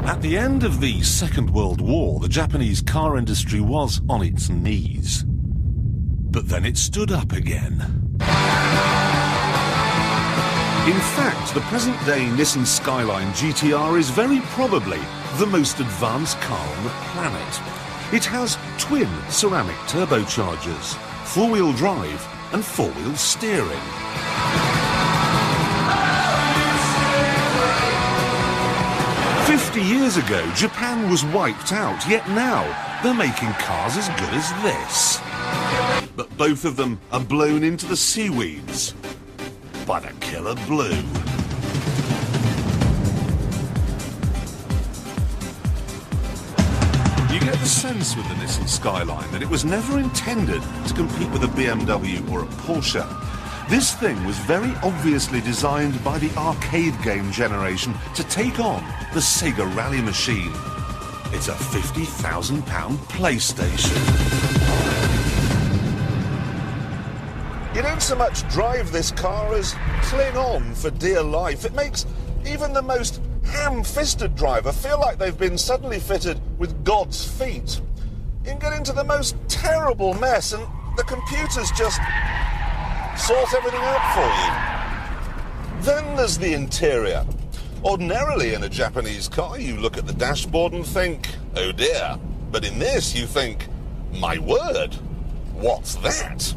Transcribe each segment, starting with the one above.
At the end of the Second World War, the Japanese car industry was on its knees. But then it stood up again. In fact, the present-day Nissan Skyline GTR is very probably the most advanced car on the planet. It has twin ceramic turbochargers, four-wheel drive and four-wheel steering. "50 years ago, Japan was wiped out, yet now they're making cars as good as this. But both of them are blown into the seaweeds by the killer blue." You get the sense with the Nissan Skyline that it was never intended to compete with a BMW or a Porsche. This thing was very obviously designed by the arcade game generation to take on the Sega Rally machine. It's a £50,000 PlayStation. You don't so much drive this car as cling on for dear life. It makes even the most ham-fisted driver feel like they've been suddenly fitted with God's feet. You can get into the most terrible mess and the computers just sort everything out for you. Then there's the interior. Ordinarily in a Japanese car you look at the dashboard and think, oh dear. But in this you think, my word, what's that?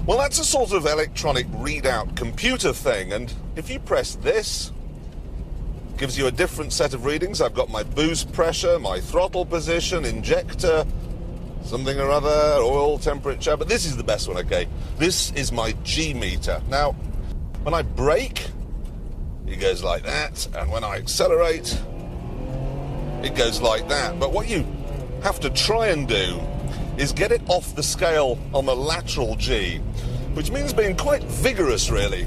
Well, that's a sort of electronic readout computer thing, and if you press this, it gives you a different set of readings. I've got my boost pressure, my throttle position, injector, something or other, oil temperature, but this is the best one, okay? This is my G meter. Now, when I brake, it goes like that, and when I accelerate, it goes like that. But what you have to try and do is get it off the scale on the lateral G, which means being quite vigorous, really.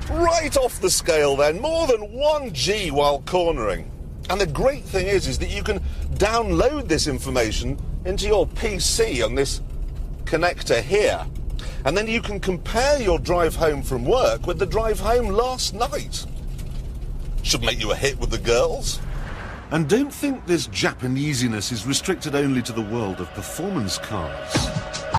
Right off the scale then, more than 1 G while cornering. And the great thing is that you can download this information into your PC on this connector here. And then you can compare your drive home from work with the drive home last night. Should make you a hit with the girls. And don't think this Japanesiness is restricted only to the world of performance cars.